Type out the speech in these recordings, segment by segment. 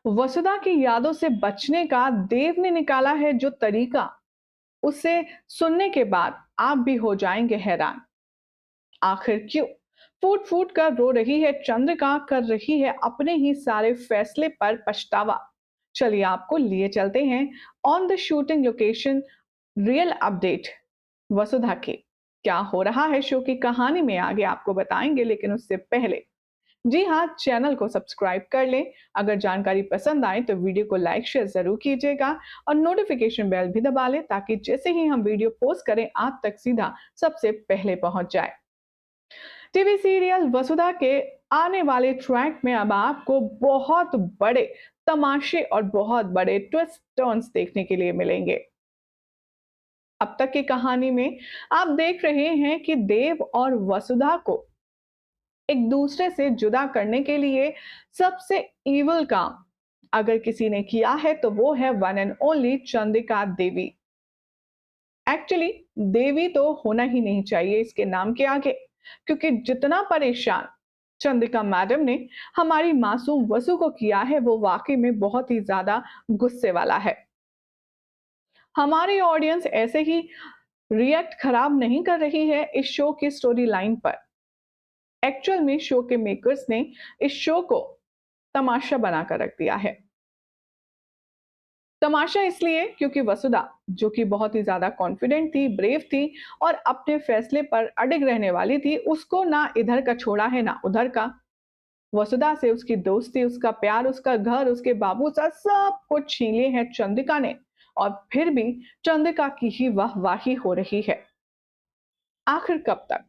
वसुधा की यादों से बचने का देव ने निकाला है जो तरीका, उसे सुनने के बाद आप भी हो जाएंगे हैरान। आखिर क्यों फूट फूट कर रो रही है चंद्रिका, कर रही है अपने ही सारे फैसले पर पछतावा। चलिए आपको लिए चलते हैं on the shooting location, real update Vasudha के क्या हो रहा है शो की कहानी में आगे आपको बताएंगे, लेकिन उससे पहले जी हाँ, चैनल को सब्सक्राइब कर लें। अगर जानकारी पसंद आए तो वीडियो को लाइक शेयर जरूर कीजिएगा और नोटिफिकेशन बेल भी दबा लें ताकि जैसे ही हम वीडियो पोस्ट करें आप तक सीधा सबसे पहले पहुंच जाए। टीवी सीरियल वसुधा के आने वाले ट्रैक में अब आपको बहुत बड़े तमाशे और बहुत बड़े ट्विस्ट टर्न्स देखने के लिए मिलेंगे। अब तक की कहानी में आप देख रहे हैं कि देव और वसुधा को एक दूसरे से जुदा करने के लिए सबसे इविल काम अगर किसी ने किया है तो वो है one and only Chandrika Devi. Actually Devi तो होना ही नहीं चाहिए इसके नाम के आगे, क्योंकि जितना परेशान चंद्रिका मैडम ने हमारी मासूम वसु को किया है वो वाकई में बहुत ही ज्यादा गुस्से वाला है। हमारी ऑडियंस ऐसे ही रिएक्ट खराब नहीं कर रही है इस शो की स्टोरी लाइन पर। एक्चुअल में शो के मेकर्स ने इस शो को तमाशा बनाकर रख दिया है। तमाशा इसलिए क्योंकि वसुधा, जो कि बहुत ही ज्यादा कॉन्फिडेंट थी, ब्रेव थी और अपने फैसले पर अडिग रहने वाली थी, उसको ना इधर का छोड़ा है ना उधर का। वसुधा से उसकी दोस्ती, उसका प्यार, उसका घर, उसके बाबू सा सब कुछ छीन लिए हैं चंद्रिका ने, और फिर भी चंद्रिका की ही वाहवाही हो रही है। आखिर कब तक?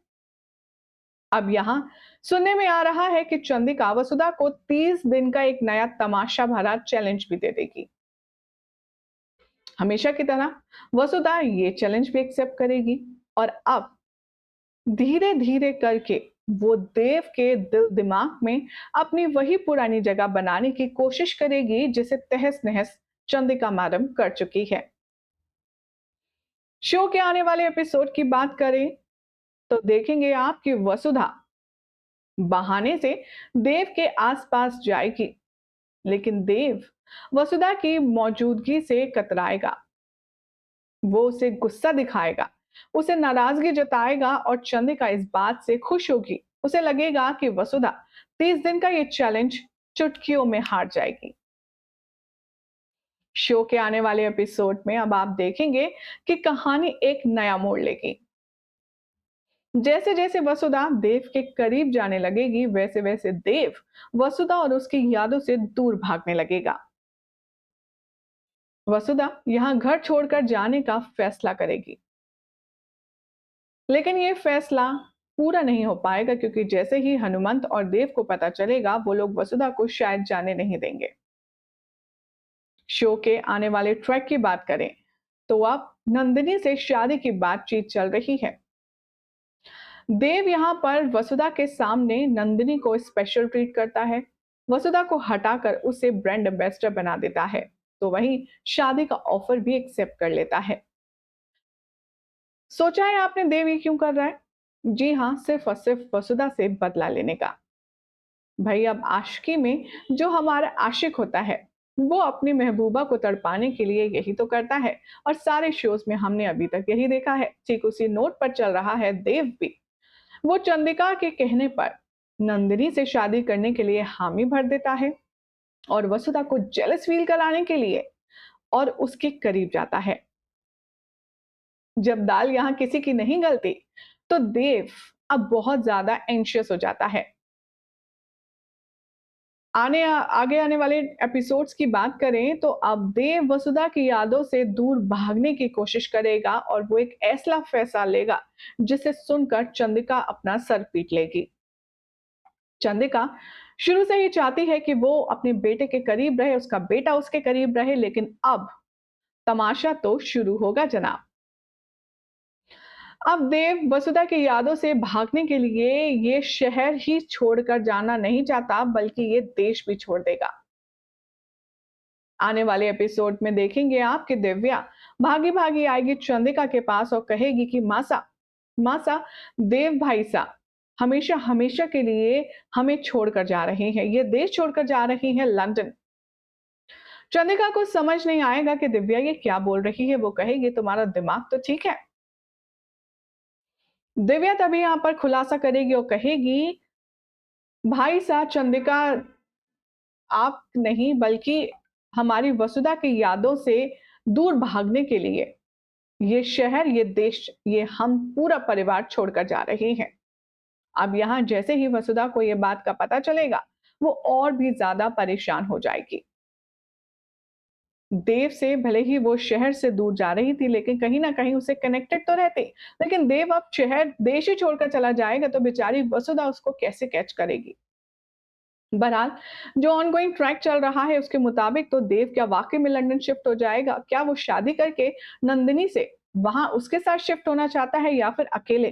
अब यहाँ सुनने में आ रहा है कि चंद्रिका वसुधा को 30 दिन का एक नया तमाशा भरा चैलेंज भी दे देगी। हमेशा की तरह वसुधा ये चैलेंज भी एक्सेप्ट करेगी और अब धीरे धीरे करके वो देव के दिल दिमाग में अपनी वही पुरानी जगह बनाने की कोशिश करेगी जिसे तहस नहस चंद्रिका मैडम कर चुकी है। शो के आने वाले एपिसोड की बात करें तो देखेंगे आप कि वसुधा बहाने से देव के आसपास जाएगी, लेकिन देव वसुधा की मौजूदगी से कतराएगा। वो उसे गुस्सा दिखाएगा, उसे नाराजगी जताएगा और चंद्रिका इस बात से खुश होगी। उसे लगेगा कि वसुधा 30 दिन का ये चैलेंज चुटकियों में हार जाएगी। शो के आने वाले एपिसोड में अब आप देखेंगे कि कहानी एक नया मोड़ लेगी। जैसे जैसे वसुधा देव के करीब जाने लगेगी वैसे वैसे देव वसुधा और उसकी यादों से दूर भागने लगेगा। वसुधा यहां घर छोड़कर जाने का फैसला करेगी, लेकिन यह फैसला पूरा नहीं हो पाएगा क्योंकि जैसे ही हनुमंत और देव को पता चलेगा वो लोग वसुधा को शायद जाने नहीं देंगे। शो के आने वाले ट्रैक की बात करें तो अब नंदिनी से शादी की बातचीत चल रही है। देव यहां पर वसुधा के सामने नंदिनी को स्पेशल ट्रीट करता है, वसुधा को हटाकर उसे ब्रांड एम्बेसडर बना देता है, तो वहीं शादी का ऑफर भी एक्सेप्ट कर लेता है। सोचा है आपने देव ये क्यों कर रहा है? जी हाँ, सिर्फ और सिर्फ वसुधा से बदला लेने का। भाई अब आशिकी में जो हमारा आशिक होता है वो अपनी महबूबा को तड़पाने के लिए यही तो करता है, और सारे शोज में हमने अभी तक यही देखा है। ठीक उसी नोट पर चल रहा है देव भी। वो चंद्रिका के कहने पर नंदिनी से शादी करने के लिए हामी भर देता है और वसुधा को जेलस फील कराने के लिए और उसके करीब जाता है। जब दाल यहां किसी की नहीं गलती तो देव अब बहुत ज्यादा एंशियस हो जाता है। आगे आने वाले एपिसोड्स की बात करें तो अब देव वसुधा की यादों से दूर भागने की कोशिश करेगा और वो एक ऐसा फैसला लेगा जिसे सुनकर चंद्रिका अपना सर पीट लेगी। चंद्रिका शुरू से ही चाहती है कि वो अपने बेटे के करीब रहे, उसका बेटा उसके करीब रहे, लेकिन अब तमाशा तो शुरू होगा जनाब। अब देव वसुधा की यादों से भागने के लिए ये शहर ही छोड़कर जाना नहीं चाहता बल्कि ये देश भी छोड़ देगा। आने वाले एपिसोड में देखेंगे आप कि दिव्या भागी भागी आएगी चंद्रिका के पास और कहेगी कि मासा मासा, देव भाई सा हमेशा हमेशा के लिए हमें छोड़कर जा रहे हैं, ये देश छोड़कर जा रहे हैं लंदन। चंद्रिका को समझ नहीं आएगा कि दिव्या ये क्या बोल रही है। वो कहेगी तुम्हारा दिमाग तो ठीक है। दिव्या तभी यहाँ पर खुलासा करेगी और कहेगी भाई साहब चंद्रिका आप नहीं बल्कि हमारी वसुधा की यादों से दूर भागने के लिए ये शहर, ये देश, ये हम पूरा परिवार छोड़कर जा रहे हैं। अब यहाँ जैसे ही वसुधा को ये बात का पता चलेगा, वो और भी ज्यादा परेशान हो जाएगी। देव से भले ही वो शहर से दूर जा रही थी, लेकिन कहीं ना कहीं उसे कनेक्टेड तो रहती। लेकिन देव अब शहर, देश ही छोड़कर चला जाएगा तो बेचारी वसुधा उसको कैसे कैच करेगी। बहरहाल जो ऑनगोइंग ट्रैक चल रहा है उसके मुताबिक तो देव क्या वाकई में लंदन शिफ्ट हो जाएगा? क्या वो शादी करके नंदिनी से वहां उसके साथ शिफ्ट होना चाहता है या फिर अकेले?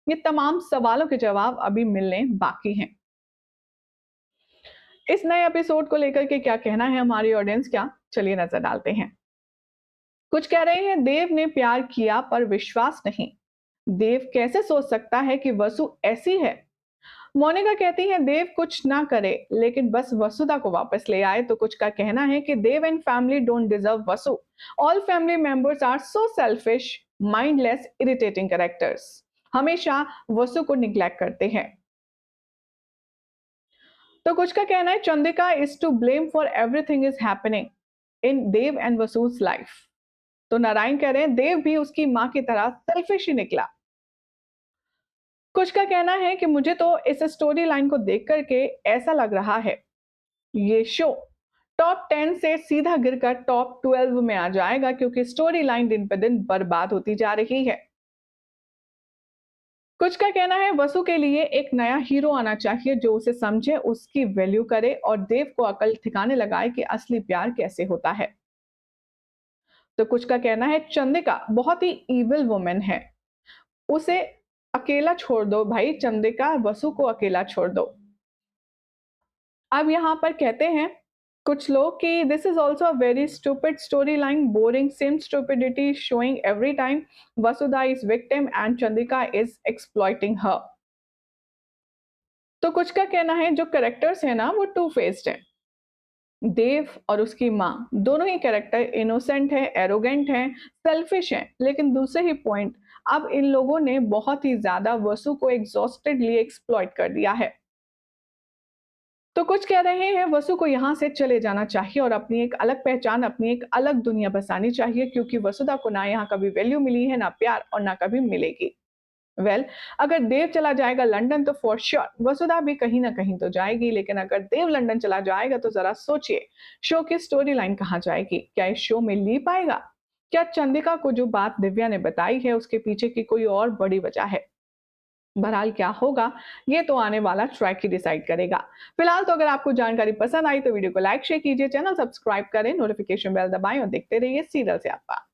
ये तमाम सवालों के जवाब अभी मिलने बाकी हैं। इस नए एपिसोड को लेकर के क्या कहना है हमारी ऑडियंस क्या? चलिए नजर डालते हैं। कुछ कह रहे हैं देव ने प्यार किया पर विश्वास नहीं। देव कैसे सोच सकता है कि वसु ऐसी है? मोनिका कहती है देव कुछ ना करे लेकिन बस वसुधा को वापस ले आए। तो कुछ का कहना है कि Dev and family don't deserve Vasu. All family members are so selfish, mindless, irritating characters. हमेशा वसु को निग्लेक्ट करते हैं। तो कुछ का कहना है Chandrika is to blame for everything is happening in Dev and Vasu's life. तो नारायण कह रहे हैं देव भी उसकी मां की तरह सेल्फिश ही निकला। कुछ का कहना है कि मुझे तो इस स्टोरी लाइन को देख करके ऐसा लग रहा है ये शो टॉप 10 से सीधा गिरकर टॉप 12 में आ जाएगा, क्योंकि स्टोरी लाइन दिन पे दिन बर्बाद होती जा रही है। कुछ का कहना है वसु के लिए एक नया हीरो आना चाहिए जो उसे समझे, उसकी वैल्यू करे और देव को अकल ठिकाने लगाए कि असली प्यार कैसे होता है। तो कुछ का कहना है चंद्रिका बहुत ही इविल वुमेन है, उसे अकेला छोड़ दो भाई। चंद्रिका वसु को अकेला छोड़ दो। अब यहाँ पर कहते हैं कुछ लोग कि this is also a very stupid story line, boring, same stupidity showing every time. Vasudha is victim and Chandrika is exploiting her. तो कुछ का कहना है जो कैरेक्टर्स है ना वो टू फेस्ड है। देव और उसकी माँ दोनों ही कैरेक्टर इनोसेंट है, एरोगेंट है, सेल्फिश है। लेकिन दूसरे ही पॉइंट, अब इन लोगों ने बहुत ही ज्यादा वसु को एग्जॉस्टेडली एक्सप्लॉइट कर दिया है। तो कुछ कह रहे हैं वसु को यहाँ से चले जाना चाहिए और अपनी एक अलग पहचान, अपनी एक अलग दुनिया बसानी चाहिए, क्योंकि वसुधा को ना यहाँ कभी वैल्यू मिली है, ना प्यार, और ना कभी मिलेगी। अगर देव चला जाएगा लंदन तो फॉर श्योर वसुधा भी कहीं ना कहीं तो जाएगी। लेकिन अगर देव लंदन चला जाएगा तो जरा सोचिए शो की स्टोरी लाइन कहाँ जाएगी? क्या इस शो में ली पाएगा? क्या चंद्रिका को जो बात दिव्या ने बताई है उसके पीछे की कोई और बड़ी वजह है? बहरहाल क्या होगा ये तो आने वाला ट्रैक ही डिसाइड करेगा। फिलहाल तो अगर आपको जानकारी पसंद आई तो वीडियो को लाइक शेयर कीजिए, चैनल सब्सक्राइब करें, नोटिफिकेशन बेल दबाएं और देखते रहिए सीरियल से आपका।